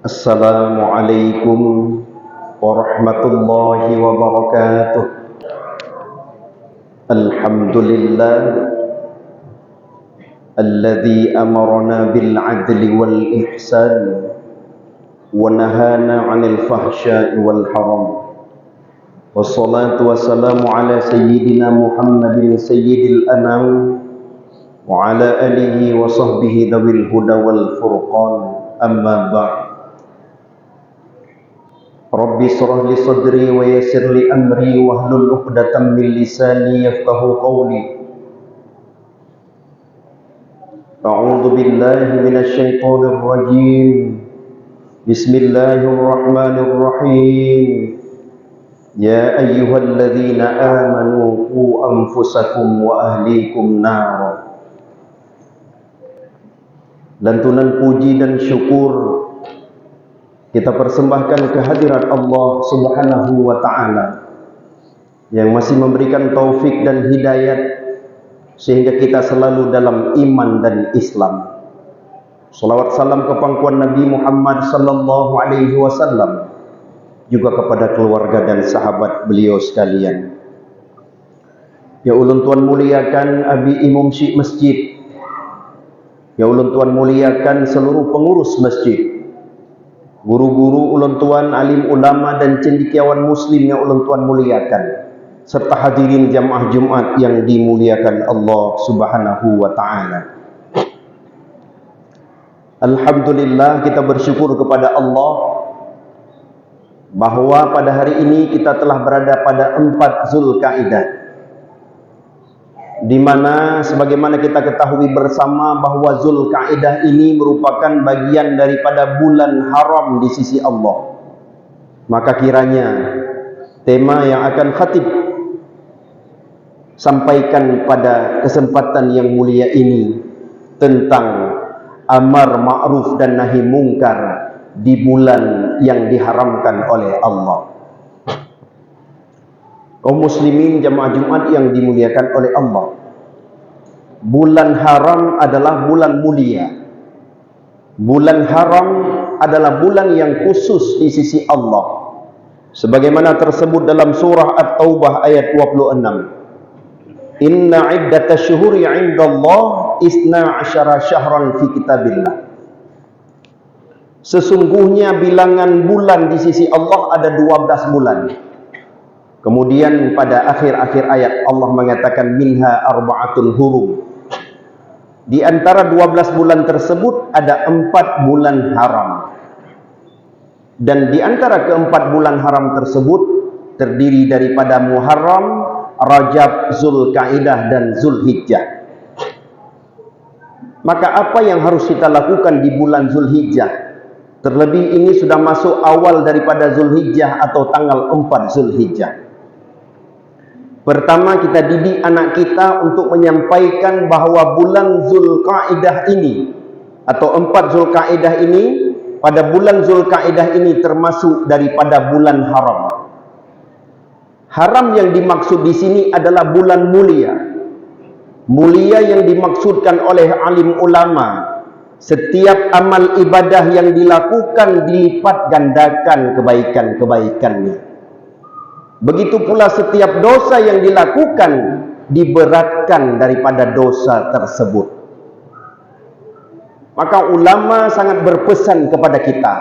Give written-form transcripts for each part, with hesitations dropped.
Assalamualaikum warahmatullahi wabarakatuh. Alhamdulillah alladzi amarna bil adli wal ihsan wa nahana 'anil fahsya'i wal haram. Wassalatu wassalamu ala sayyidina Muhammadin sayyidil anam wa ala alihi wa sahbihi dawil huda wal furqan. Amma ba'd. Rabbi shrah li sadri wa yassir li amri wahlul 'uqdatam min lisani yafqahu qawli. A'udzu billahi minasy syaithanir rajim. Bismillahirrahmanirrahim. Ya ayyuhalladzina amanu qu anfusakum wa ahlikum nar. Lantunan puji dan syukur kita persembahkan kehadirat Allah Subhanahu wa ta'ala yang masih memberikan taufik dan hidayat sehingga kita selalu dalam iman dan Islam. Salawat salam ke pangkuan Nabi Muhammad sallallahu alaihi wasallam, juga kepada keluarga dan sahabat beliau sekalian. Ya ulun tuan muliakan abi imam syekh masjid, ya ulun tuan muliakan seluruh pengurus masjid, guru-guru ulun tuan, alim ulama dan cendekiawan muslim yang ulun tuan muliakan, serta hadirin jamaah Jumat yang dimuliakan Allah Subhanahu wa ta'ala. Alhamdulillah, kita bersyukur kepada Allah bahwa pada hari ini kita telah berada pada 4 Zulkaidah, di mana sebagaimana kita ketahui bersama bahwa Zulkaidah ini merupakan bagian daripada bulan haram di sisi Allah. Maka kiranya tema yang akan khatib sampaikan pada kesempatan yang mulia ini tentang amar ma'ruf dan nahi mungkar di bulan yang diharamkan oleh Allah. Kaum muslimin jamaah Jumat yang dimuliakan oleh Allah, bulan haram adalah bulan mulia. Bulan haram adalah bulan yang khusus di sisi Allah, sebagaimana tersebut dalam surah At-Taubah ayat 26. Inna iddatash syuhuri 'indallah isna asyara syahran fi kitabillah. Sesungguhnya bilangan bulan di sisi Allah ada 12 bulan. Kemudian pada akhir-akhir ayat Allah mengatakan minha arba'atun hurum. Di antara 12 bulan tersebut ada 4 bulan haram. Dan di antara keempat bulan haram tersebut terdiri daripada Muharram, Rajab, Zulkaidah dan Zulhijjah. Maka apa yang harus kita lakukan di bulan Zulhijjah? Terlebih ini sudah masuk awal daripada Zulhijjah atau tanggal 4 Zulhijjah. Pertama, kita didik anak kita untuk menyampaikan bahawa bulan Zulkaidah ini atau 4 Zulkaidah ini, pada bulan Zulkaidah ini termasuk daripada bulan haram. Haram yang dimaksud di sini adalah bulan mulia. Mulia yang dimaksudkan oleh alim ulama, setiap amal ibadah yang dilakukan dilipat gandakan kebaikan-kebaikannya. Begitu pula setiap dosa yang dilakukan diberatkan daripada dosa tersebut. Maka ulama sangat berpesan kepada kita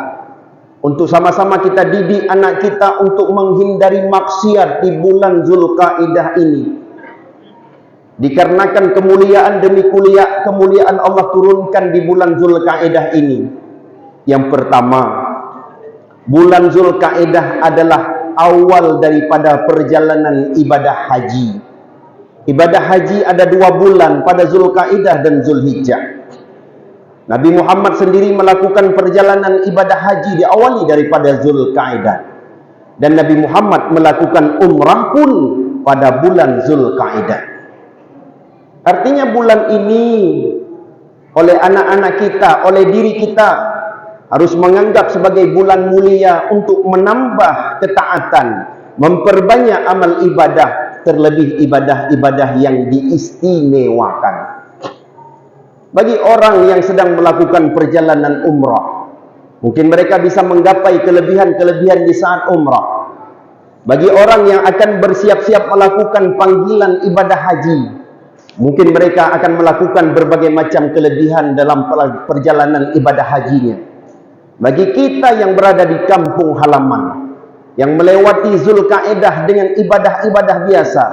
untuk sama-sama kita didik anak kita untuk menghindari maksiat di bulan Zulkaidah ini. Dikarenakan kemuliaan demi kemuliaan Allah turunkan di bulan Zulkaidah ini. Yang pertama, bulan Zulkaidah adalah awal daripada perjalanan ibadah haji. Ibadah haji ada 2 bulan, pada Zulkaidah dan Zulhijjah. Nabi Muhammad sendiri melakukan perjalanan ibadah haji diawali daripada Zulkaidah. Dan Nabi Muhammad melakukan umrah pun pada bulan Zulkaidah. Artinya bulan ini oleh anak-anak kita, oleh diri kita harus menganggap sebagai bulan mulia untuk menambah ketaatan, memperbanyak amal ibadah, terlebih ibadah-ibadah yang diistimewakan. Bagi orang yang sedang melakukan perjalanan umrah, Mungkin mereka bisa menggapai kelebihan-kelebihan di saat umrah. Bagi orang yang akan bersiap-siap melakukan panggilan ibadah haji, mungkin mereka akan melakukan berbagai macam kelebihan dalam perjalanan ibadah hajinya. Bagi kita yang berada di kampung halaman, yang melewati Zulkaidah dengan ibadah-ibadah biasa,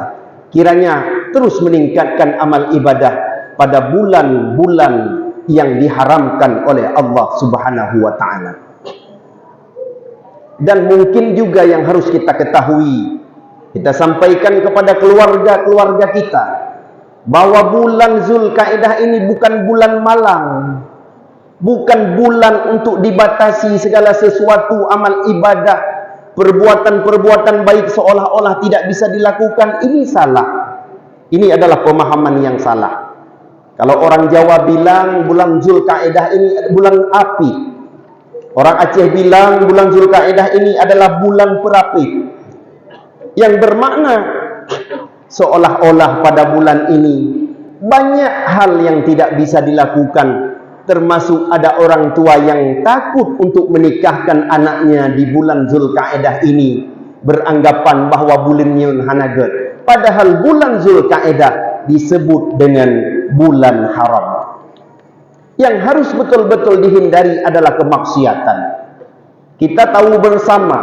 kiranya terus meningkatkan amal ibadah pada bulan-bulan yang diharamkan oleh Allah Subhanahu wa ta'ala. Dan mungkin juga yang harus kita ketahui, kita sampaikan kepada keluarga-keluarga kita, bahwa bulan Zulkaidah ini bukan bulan malang, bukan bulan untuk dibatasi segala sesuatu amal ibadah, perbuatan-perbuatan baik seolah-olah tidak bisa dilakukan. Ini salah. Ini adalah pemahaman yang salah. Kalau orang Jawa bilang bulan Zulkaidah ini bulan api, orang Aceh bilang bulan Zulkaidah ini adalah bulan perapi, yang bermakna seolah-olah pada bulan ini banyak hal yang tidak bisa dilakukan, termasuk ada orang tua yang takut untuk menikahkan anaknya di bulan Zulkaidah ini, beranggapan bahwa bulannya hanaget, padahal bulan Zulkaidah disebut dengan bulan haram. Yang harus betul-betul dihindari adalah kemaksiatan. Kita tahu bersama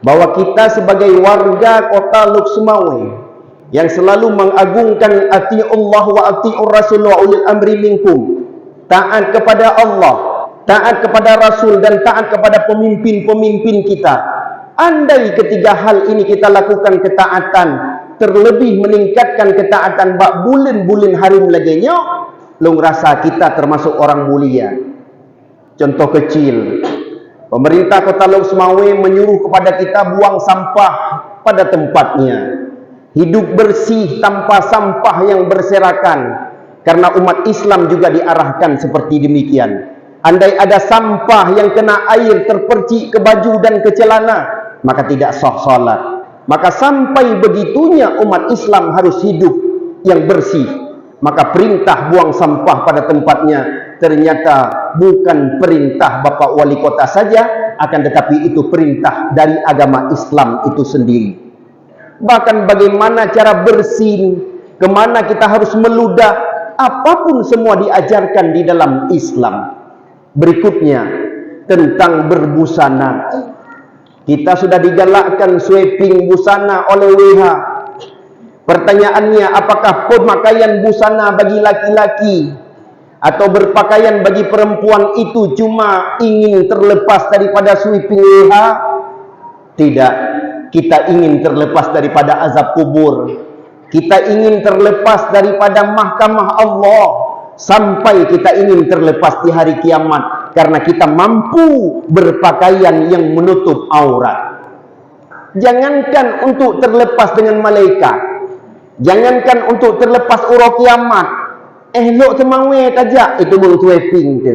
bahwa kita sebagai warga kota Luk Sumawe yang selalu mengagungkan ati'ullah wa ati'ur rasul wa ulil amri minkum, taat kepada Allah, taat kepada Rasul, dan taat kepada pemimpin-pemimpin kita. Andai ketiga hal ini kita lakukan ketaatan, terlebih meningkatkan ketaatan bak bulan-bulan harim laganya, long rasa kita termasuk orang mulia. Contoh kecil, pemerintah kota Luk Sumawe menyuruh kepada kita buang sampah pada tempatnya, hidup bersih tanpa sampah yang berserakan, karena umat Islam juga diarahkan seperti demikian. Andai ada sampah yang kena air terpercik ke baju dan ke celana, maka tidak sah salat. Maka sampai begitunya umat Islam harus hidup yang bersih. Maka perintah buang sampah pada tempatnya ternyata bukan perintah Bapak Wali Kota saja, akan tetapi itu perintah dari agama Islam itu sendiri. Bahkan bagaimana cara bersih, kemana kita harus meludah, apapun semua diajarkan di dalam Islam. Berikutnya tentang berbusana. Kita sudah digalakkan sweeping busana oleh WH. Pertanyaannya, apakah pemakaian busana bagi laki-laki atau berpakaian bagi perempuan itu cuma ingin terlepas daripada sweeping WH? Tidak. Kita ingin terlepas daripada azab kubur. Kita ingin terlepas daripada mahkamah Allah. Sampai kita ingin terlepas di hari kiamat, karena kita mampu berpakaian yang menutup aurat. Jangankan untuk terlepas dengan malaikat, jangankan untuk terlepas urut kiamat, elok semawe tajak itu mengtueping tu,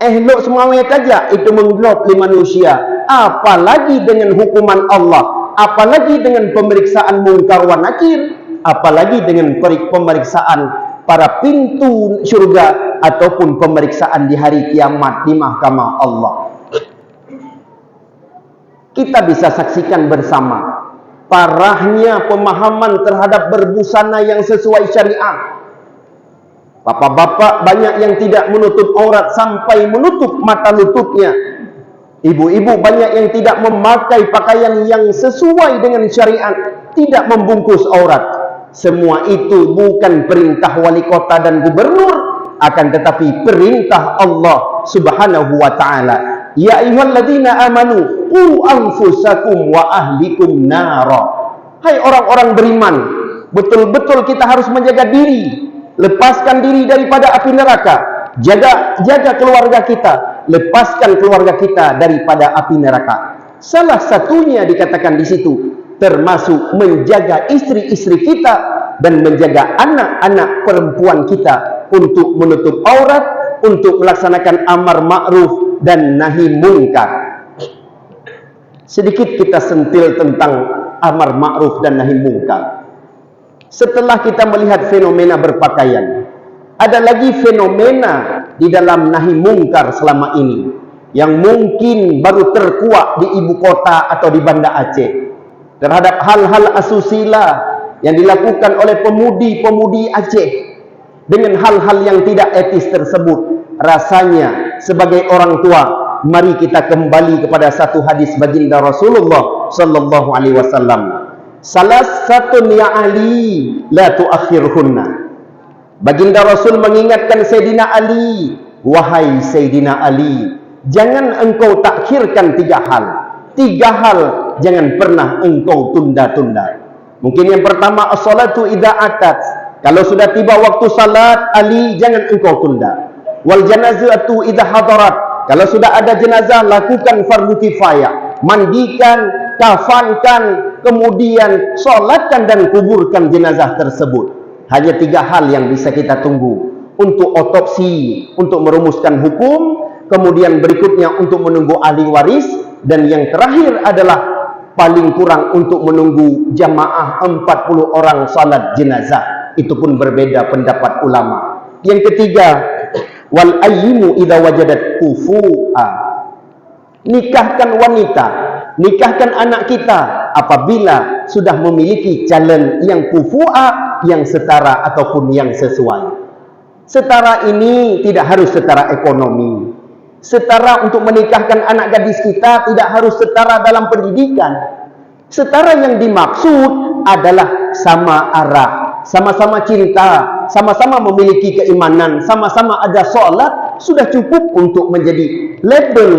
elok semawe tajak itu menggelop di manusia, apalagi dengan hukuman Allah, apalagi dengan pemeriksaan mungkar wa nakir, apalagi dengan pemeriksaan para pintu syurga ataupun pemeriksaan di hari kiamat di mahkamah Allah. Kita bisa saksikan bersama parahnya pemahaman terhadap berbusana yang sesuai syariat. Bapak-bapak banyak yang tidak menutup aurat sampai menutup mata lututnya. Ibu-ibu banyak yang tidak memakai pakaian yang sesuai dengan syariat, tidak membungkus aurat. Semua itu bukan perintah wali kota dan gubernur, akan tetapi perintah Allah Subhanahu wa ta'ala. Ya ayyuhalladzina amanu qu anfusakum wa ahlikum nara. Hai orang-orang beriman, betul-betul kita harus menjaga diri, lepaskan diri daripada api neraka. Jaga keluarga kita, lepaskan keluarga kita daripada api neraka. Salah satunya dikatakan di situ, termasuk menjaga istri-istri kita dan menjaga anak-anak perempuan kita untuk menutup aurat, untuk melaksanakan amar ma'ruf dan nahi munkar. Sedikit kita sentil tentang amar ma'ruf dan nahi munkar. Setelah kita melihat fenomena berpakaian, ada lagi fenomena di dalam nahi munkar selama ini, yang mungkin baru terkuak di ibu kota atau di Banda Aceh, terhadap hal-hal asusila yang dilakukan oleh pemudi-pemudi Aceh dengan hal-hal yang tidak etis tersebut. Rasanya sebagai orang tua, mari kita kembali kepada satu hadis baginda Rasulullah sallallahu alaihi wasallam. Salah satu ya Ali la tuakhirhunna. Baginda Rasul mengingatkan Sayyidina Ali, wahai Sayyidina Ali, jangan engkau takhirkan 3 hal. 3 hal jangan pernah engkau tunda-tunda. Mungkin yang pertama, as-salatu idza atat. Kalau sudah tiba waktu salat, Ali, jangan engkau tunda. Wal janazatu idza hadarat. Kalau sudah ada jenazah, lakukan fardu kifayah. Mandikan, kafankan, kemudian solatkan dan kuburkan jenazah tersebut. Hanya 3 hal yang bisa kita tunggu untuk otopsi, untuk merumuskan hukum, kemudian berikutnya untuk menunggu ahli waris, dan yang terakhir adalah paling kurang untuk menunggu jamaah 40 orang salat jenazah. Itu pun berbeda pendapat ulama. Yang ketiga, wal ayyimu idza wajadat kufu'a. Nikahkan wanita, nikahkan anak kita apabila sudah memiliki calon yang kufu'a, yang setara ataupun yang sesuai. Setara ini tidak harus setara ekonomi. Setara untuk menikahkan anak gadis kita tidak harus setara dalam pendidikan. Setara yang dimaksud adalah sama arah, sama-sama cinta, sama-sama memiliki keimanan, sama-sama ada sholat, sudah cukup untuk menjadi label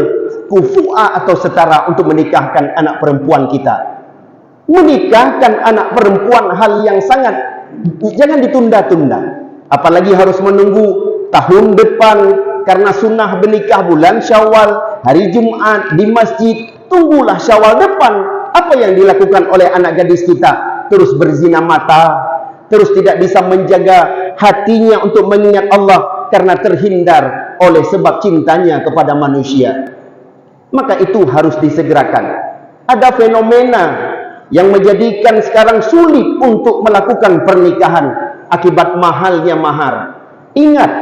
kufu'a atau setara untuk menikahkan anak perempuan kita. Menikahkan anak perempuan hal yang sangat, jangan ditunda-tunda. Apalagi harus menunggu tahun depan, karena sunnah bernikah bulan Syawal, hari Jumat di masjid. Tunggulah Syawal depan. Apa yang dilakukan oleh anak gadis kita? Terus berzina mata, terus tidak bisa menjaga hatinya untuk mengingat Allah karena terhindar oleh sebab cintanya kepada manusia. Maka itu harus disegerakan. Ada fenomena yang menjadikan sekarang sulit untuk melakukan pernikahan akibat mahalnya mahar. Ingat,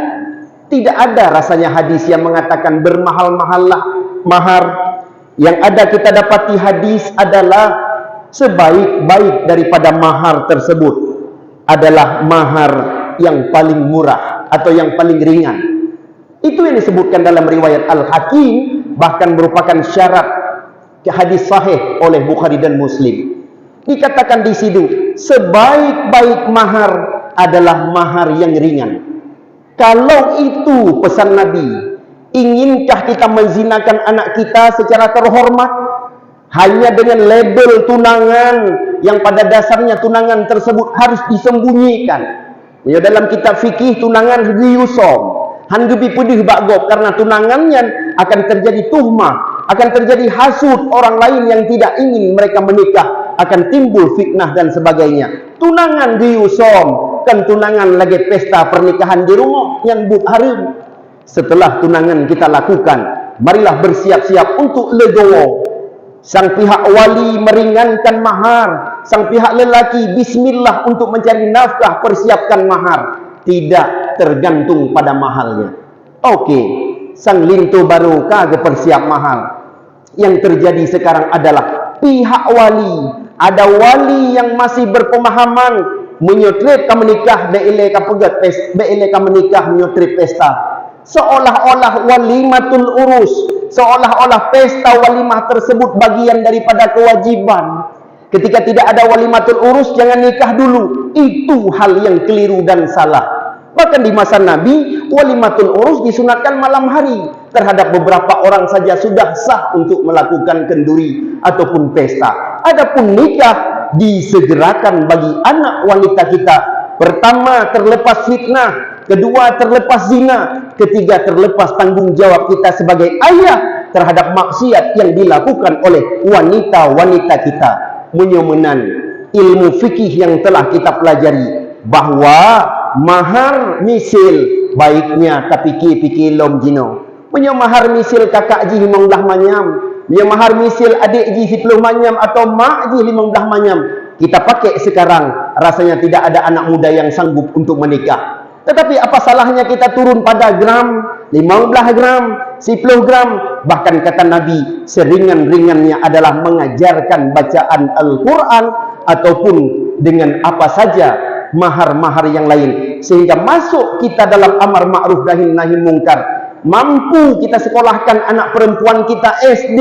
tidak ada rasanya hadis yang mengatakan bermahal-mahallah mahar. Yang ada kita dapati hadis adalah sebaik-baik daripada mahar tersebut adalah mahar yang paling murah atau yang paling ringan. Itu yang disebutkan dalam riwayat Al-Hakim, bahkan merupakan syarat hadis sahih oleh Bukhari dan Muslim. Dikatakan di situ, sebaik-baik mahar adalah mahar yang ringan. Kalau itu pesan Nabi, inginkah kita menzinakan anak kita secara terhormat hanya dengan label tunangan yang pada dasarnya tunangan tersebut harus disembunyikan? Ya, dalam kitab fikih tunangan yusom hanggebi pedih bagop, karena tunangannya akan terjadi tuhmah, akan terjadi hasud orang lain yang tidak ingin mereka menikah, akan timbul fitnah dan sebagainya. Tunangan yusom kan tunangan lagi pesta pernikahan di rumah yang harum. Setelah tunangan kita lakukan, marilah bersiap-siap untuk legowo. Sang pihak wali meringankan mahar, sang pihak lelaki bismillah untuk mencari nafkah, persiapkan mahar. Tidak tergantung pada mahalnya. Oke, sang lintu baru kagak persiap mahal. Yang terjadi sekarang adalah pihak wali, ada wali yang masih berpemahaman menyotret menikah, beeleka pegat pesta, beeleka menikah menyotret pesta. Seolah-olah walimatul urus, seolah-olah pesta walimah tersebut bagian daripada kewajiban. Ketika tidak ada walimatul urus, jangan nikah dulu. Itu hal yang keliru dan salah. Bahkan di masa Nabi, walimatul urus disunatkan malam hari. Terhadap beberapa orang saja sudah sah untuk melakukan kenduri ataupun pesta. Adapun nikah disegerakan bagi anak wanita kita. Pertama, terlepas fitnah. Kedua, terlepas zina. Ketiga, terlepas tanggung jawab kita sebagai ayah terhadap maksiat yang dilakukan oleh wanita-wanita kita. Menyomenan ilmu fikih yang telah kita pelajari bahwa mahar misil baiknya tapi pikir lom jino. Punya mahar misil kakak ji 15 manyam, punya mahar misil adik ji 10 manyam atau mak ji 15 manyam. Kita pakai sekarang, rasanya tidak ada anak muda yang sanggup untuk menikah. Tetapi apa salahnya kita turun pada gram 15 gram, 10 gram. Bahkan kata Nabi, seringan-ringannya adalah mengajarkan bacaan Al-Quran ataupun dengan apa saja mahar-mahar yang lain, sehingga masuk kita dalam amar ma'ruf nahi mungkar. Mampu kita sekolahkan anak perempuan kita SD,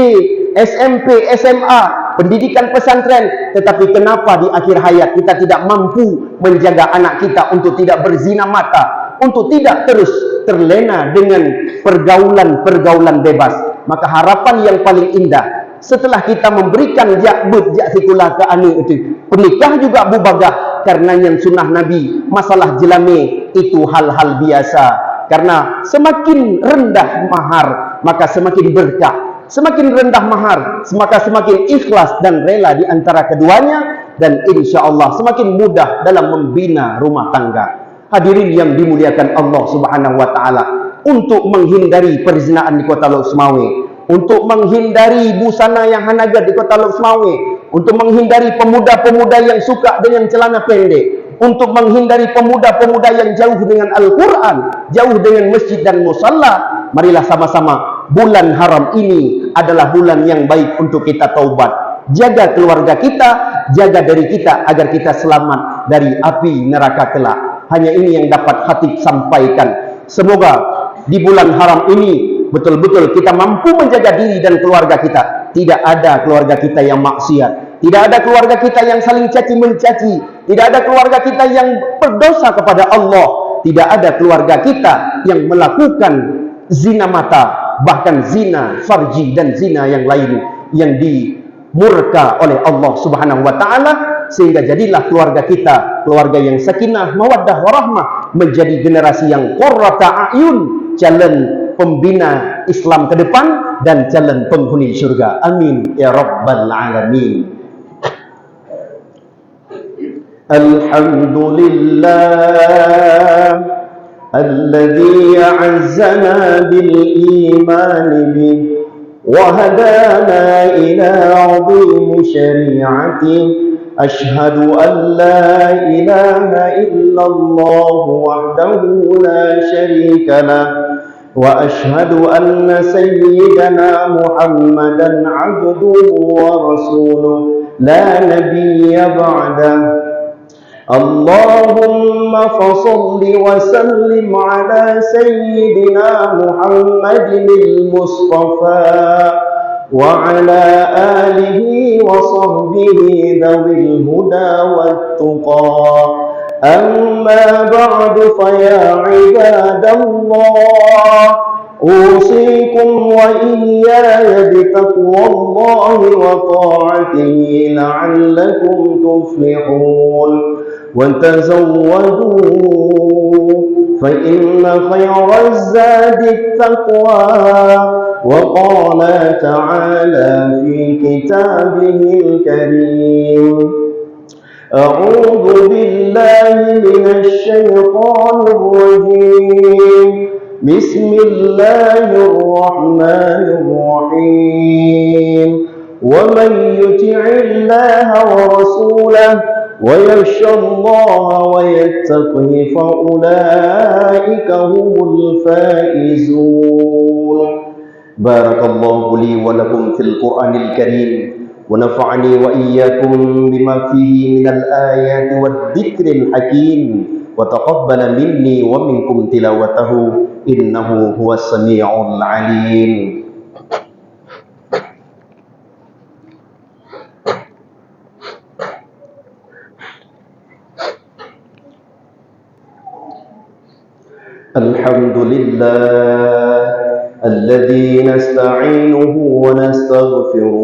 SMP, SMA, pendidikan pesantren, tetapi kenapa di akhir hayat kita tidak mampu menjaga anak kita untuk tidak berzina mata, untuk tidak terus terlena dengan pergaulan-pergaulan bebas? Maka harapan yang paling indah setelah kita memberikan jakbut jaksikula ke anu itu, pernikah juga bubagah, karena yang sunnah Nabi masalah jelame itu hal-hal biasa. Karena semakin rendah mahar maka semakin berkah, semakin rendah mahar maka semakin ikhlas dan rela di antara keduanya, dan insya Allah semakin mudah dalam membina rumah tangga. Hadirin yang dimuliakan Allah Subhanahu wa taala, untuk menghindari perzinaan di Kota Lok Sumawe, untuk menghindari busana yang hanaga di Kota Lok Sumawe, untuk menghindari pemuda-pemuda yang suka dengan celana pendek, untuk menghindari pemuda-pemuda yang jauh dengan Al-Quran, jauh dengan masjid dan musalla, marilah sama-sama, bulan haram ini adalah bulan yang baik untuk kita taubat. Jaga keluarga kita, jaga diri kita agar kita selamat dari api neraka kelak. Hanya ini yang dapat Khatib sampaikan. Semoga di bulan haram ini betul-betul kita mampu menjaga diri dan keluarga kita. Tidak ada keluarga kita yang maksiat, tidak ada keluarga kita yang saling caci mencaci, tidak ada keluarga kita yang berdosa kepada Allah, tidak ada keluarga kita yang melakukan zina mata, bahkan zina farji dan zina yang lain yang dimurka oleh Allah Subhanahu wa taala. Sehingga jadilah keluarga kita keluarga yang sakinah, mawaddah, warahmah, menjadi generasi yang qurrata a'yun, jalan pembina Islam ke depan dan jalan penghuni surga. Amin ya rabbal alamin. Alhamdulillah alladzi a'azzana bil iman bih wa hadana ila 'azim syari'ati. Ashhadu an la ilaha illallah wahdahu la syarika lah, wa ashhadu anna sayyidana Muhammadan 'abduhu wa rasuluh la nabiyya ba'dah. Allahumma fasalli wa sallim ala sayyidina Muhammadin al-Mustafa wa ala alihi wa sahbihi dhawil huda wat tuqa. Amma ba'du fa ya ibadallah, usikum wa iyaya bitaqwallahi wa ta'atihi la'allakum tuflihun. Wa tazawwadu fa inna khayra zadi taqwa. وقال تعالى في كتابه الكريم أعوذ بالله من الشيطان الرجيم بسم الله الرحمن الرحيم ومن يطع الله ورسوله ويخشى الله ويتقه فأولئك هم الفائزون. Barakallahu li wa lakum fil Qur'anil Karim wa nafa'ani wa iyyakum bima fihi minal ayati wad dzikril hakim wa taqabbala minni wa minkum tilawatahu innahu huwas sami'ul alim. Alhamdulillah الذي نستعينه ونستغفره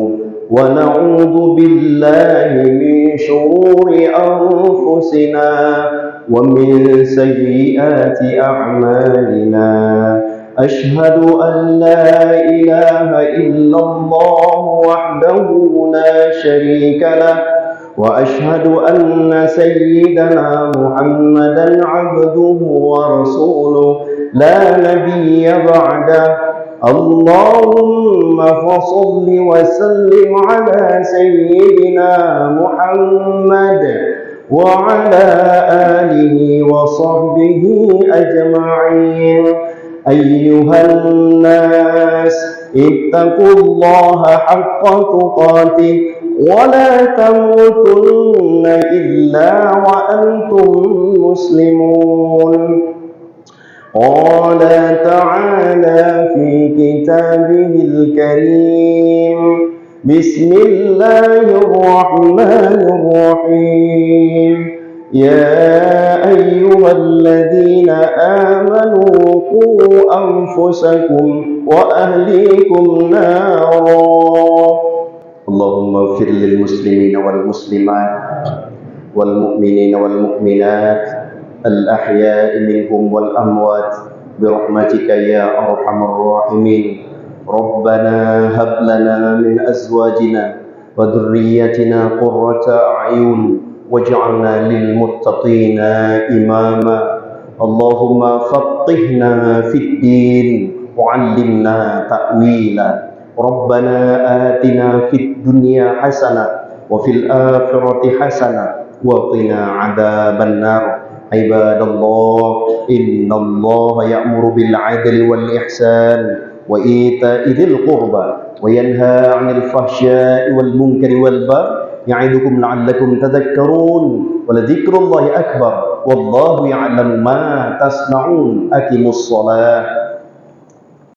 ونعوذ بالله من شرور أنفسنا ومن سيئات أعمالنا. أشهد أن لا إله إلا الله وحده لا شريك له وأشهد أن سيدنا محمدا عبده ورسوله لا نبي بعده. اللهم فصل وسلم على سيدنا محمد وعلى آله وصحبه أجمعين. أيها الناس اتقوا الله حق تقاته ولا تموتن إلا وأنتم مسلمون. قال تعالى في كتابه الكريم بسم الله الرحمن الرحيم يا أيها الذين آمنوا قوا أنفسكم وأهليكم نارا. اللهم اغفر للمسلمين والمسلمات والمؤمنين والمؤمنات الأحياء منهم والأموات برحمتك يا أرحم الراحمين. ربنا هب لنا من أزواجنا وذريتنا قرة أعين واجعلنا للمتقين إماما. اللهم فقهنا في الدين وعلمنا تأويلا. ربنا آتنا في الدنيا حسنة وفي الآخرة حسنة وقنا عذاب النار. عباد الله إن الله يأمر بالعدل والإحسان وإيتاء ذي القربى وينهى عن الفحشاء والمنكر والبغي يعظكم لعلكم تذكرون ولذكر الله أكبر والله يعلم ما تصنعون. أقيموا الصلاة